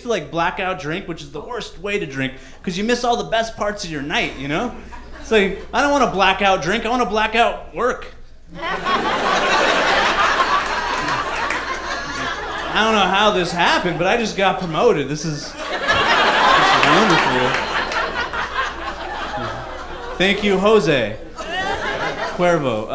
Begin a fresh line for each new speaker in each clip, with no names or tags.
used to like blackout drink, which is the worst way to drink because you miss all the best parts of your night, you know? It's like, I don't want to blackout drink, I want to blackout work. I don't know how this happened, but I just got promoted. This is wonderful. Thank you, Jose Cuervo.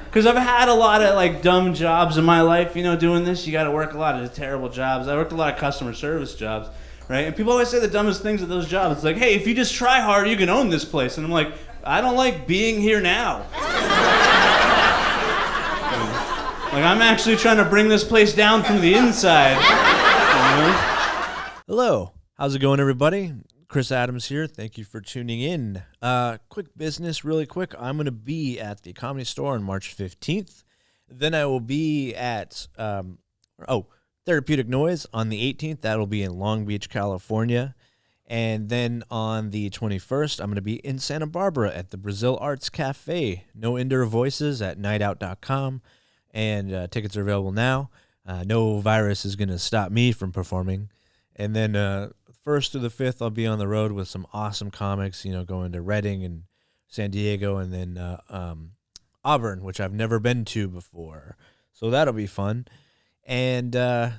Because I've had a lot of like dumb jobs in my life, you know, doing this. You got to work a lot of terrible jobs. I worked a lot of customer service jobs, right? And people always say the dumbest things at those jobs. It's like, hey, if you just try hard, you can own this place. And I'm like, I don't like being here now. Like, I'm actually trying to bring this place down from the inside. You know?
Hello. How's it going, everybody? Chris Adams here. Thank you for tuning in. Quick business, really quick. I'm going to be at the Comedy Store on March 15th. Then I will be at Therapeutic Noise on the 18th. That'll be in Long Beach, California. And then on the 21st, I'm going to be in Santa Barbara at the Brazil Arts Cafe. No Indoor Voices at nightout.com. And tickets are available now. No virus is going to stop me from performing. And then 1st to the 5th, I'll be on the road with some awesome comics, you know, going to Redding and San Diego and then Auburn, which I've never been to before. So that'll be fun. And, yeah,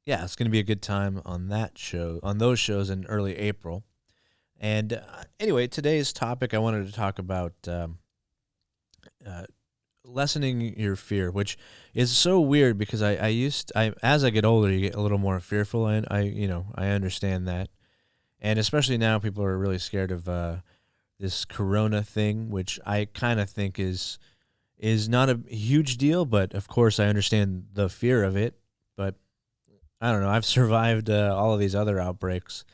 it's going to be a good time on that show, on those shows in early April. And anyway, today's topic, I wanted to talk about lessening your fear, which is so weird because I as I get older, you get a little more fearful, and I understand that, and especially now, people are really scared of this corona thing, which I kind of think is not a huge deal, but of course I understand the fear of it. But I don't know, I've survived all of these other outbreaks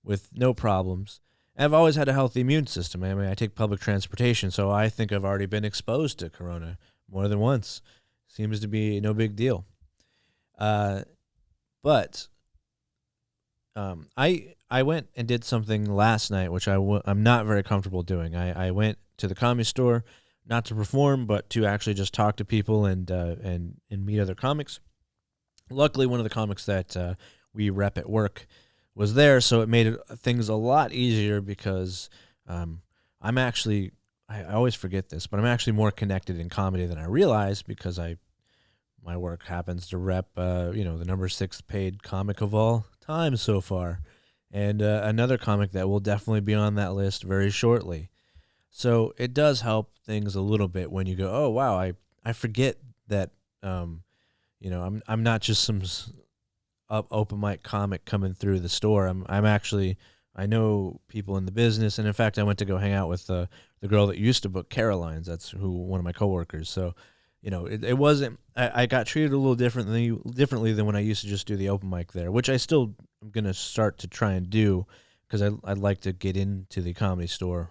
with no problems. I've always had a healthy immune system. I mean, I take public transportation, so I think I've already been exposed to corona more than once. Seems to be no big deal. But I went and did something last night, which I'm not very comfortable doing. I went to the Comedy Store, not to perform, but to actually just talk to people and meet other comics. Luckily, one of the comics that we rep at work was there, so it made things a lot easier because I'm actually, I always forget this, but I'm actually more connected in comedy than I realize because my work happens to rep, the number 6 paid comic of all time so far, and another comic that will definitely be on that list very shortly. So it does help things a little bit when you go, oh wow, I forget that, I'm not just some open mic comic coming through the store. I'm actually, I know people in the business, and in fact, I went to go hang out with the girl that used to book Caroline's. That's one of my coworkers. So, it wasn't. I got treated a little differently than when I used to just do the open mic there, which I still am gonna start to try and do because I'd like to get into the Comedy Store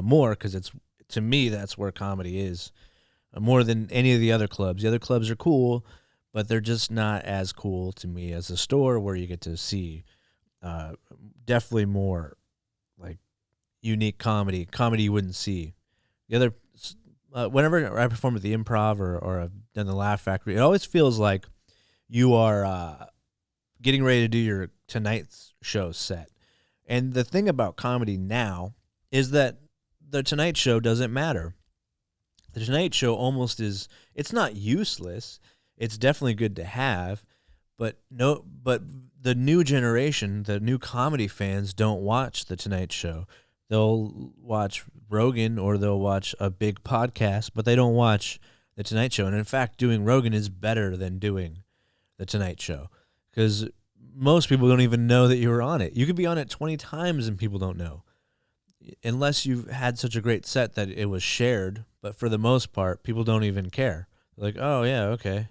more because to me that's where comedy is more than any of the other clubs. The other clubs are cool, but they're just not as cool to me as a store where you get to see definitely more like unique comedy you wouldn't see. The other, whenever I perform at the Improv or I've done the Laugh Factory, it always feels like you are getting ready to do your tonight's show set. And the thing about comedy now is that the Tonight Show doesn't matter. The Tonight Show it's not useless. It's definitely good to have, but the new generation, the new comedy fans don't watch The Tonight Show. They'll watch Rogan or they'll watch a big podcast, but they don't watch The Tonight Show. And in fact, doing Rogan is better than doing The Tonight Show because most people don't even know that you were on it. You could be on it 20 times and people don't know unless you've had such a great set that it was shared. But for the most part, people don't even care. They're like, oh, yeah, okay.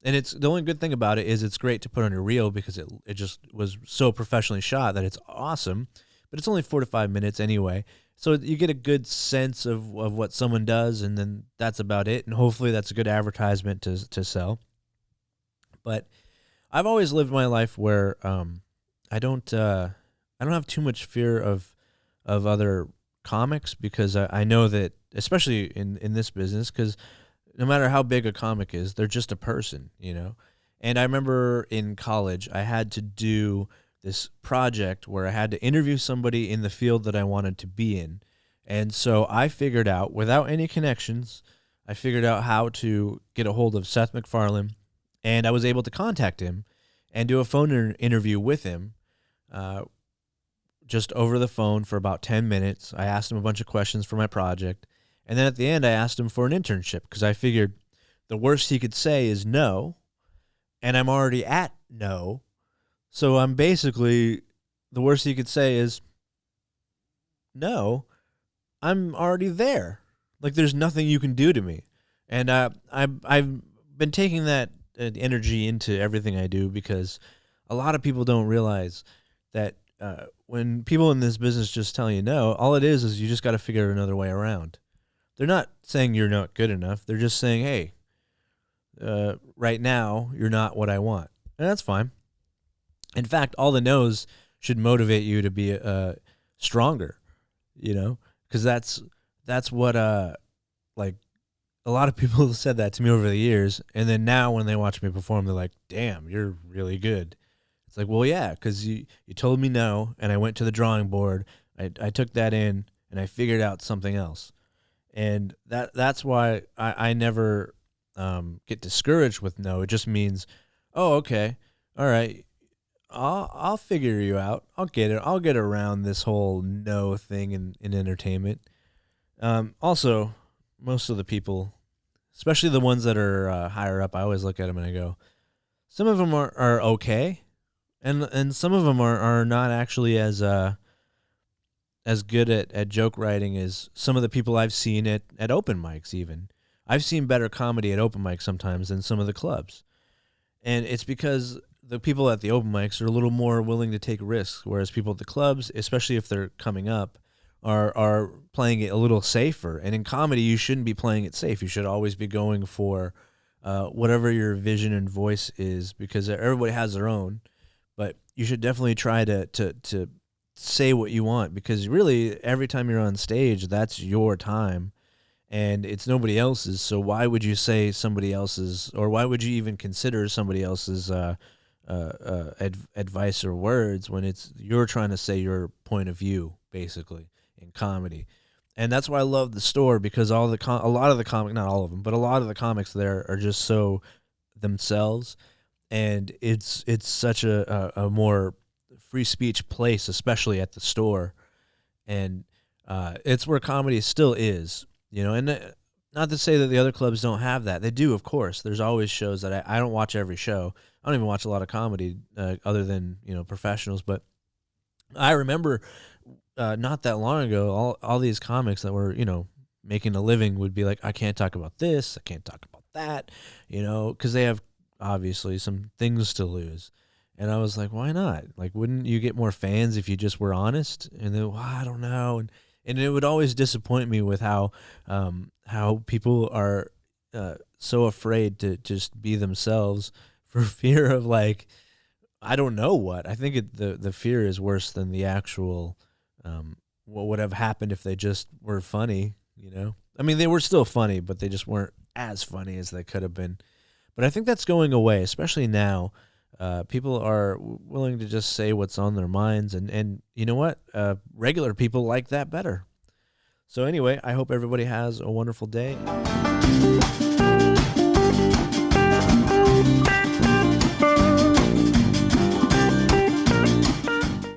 And it's the only good thing about it is it's great to put on your reel because it just was so professionally shot that it's awesome. But it's only 4 to 5 minutes anyway. So you get a good sense of what someone does, and then that's about it. And hopefully that's a good advertisement to sell. But I've always lived my life where I don't have too much fear of other comics because I know that, especially in this business, because no matter how big a comic is, they're just a person, And I remember in college, I had to do this project where I had to interview somebody in the field that I wanted to be in. And so I figured out, without any connections, I figured out how to get a hold of Seth MacFarlane, and I was able to contact him and do a phone interview with him just over the phone for about 10 minutes. I asked him a bunch of questions for my project, and then at the end I asked him for an internship because I figured the worst he could say is no, and I'm already at no, so I'm basically, the worst he could say is no, I'm already there. Like, there's nothing you can do to me. And I've been taking that energy into everything I do, because a lot of people don't realize that when people in this business just tell you no, all it is you just got to figure another way around. They're not saying you're not good enough. They're just saying, hey, right now you're not what I want. And that's fine. In fact, all the no's should motivate you to be stronger, because that's what like a lot of people have said that to me over the years, and then now when they watch me perform, they're like, damn, you're really good. It's like, well, yeah, because you told me no, and I went to the drawing board, I took that in, and I figured out something else. And that's why I never get discouraged with no. It just means, oh, okay, all right, I'll figure you out. I'll get it. I'll get around this whole no thing in entertainment. Also, most of the people, especially the ones that are higher up, I always look at them and I go, some of them are okay, and some of them are not actually as good at joke writing as some of the people I've seen at open mics even. I've seen better comedy at open mics sometimes than some of the clubs. And it's because the people at the open mics are a little more willing to take risks, whereas people at the clubs, especially if they're coming up, are playing it a little safer. And in comedy, you shouldn't be playing it safe. You should always be going for whatever your vision and voice is, because everybody has their own. But you should definitely try to say what you want, because really every time you're on stage, that's your time and it's nobody else's. So why would you say somebody else's, or why would you even consider somebody else's advice or words when you're trying to say your point of view, basically, in comedy? And that's why I love the store, because a lot of the comics, not all of them, but a lot of the comics there are just so themselves, and it's such a more free speech place, especially at the store, and it's where comedy still is, and not to say that the other clubs don't have that. They do, of course. There's always shows that I don't watch every show. I don't even watch a lot of comedy other than, professionals, but I remember not that long ago, all these comics that were, making a living would be like, I can't talk about this, I can't talk about that, because they have obviously some things to lose. And I was like, why not? Like, wouldn't you get more fans if you just were honest? And then, well, I don't know. And it would always disappoint me with how people are so afraid to just be themselves for fear of, like, I don't know what. I think the fear is worse than the actual what would have happened if they just were funny, I mean, they were still funny, but they just weren't as funny as they could have been. But I think that's going away, especially now. People are willing to just say what's on their minds, and you know what? Regular people like that better. So anyway, I hope everybody has a wonderful day.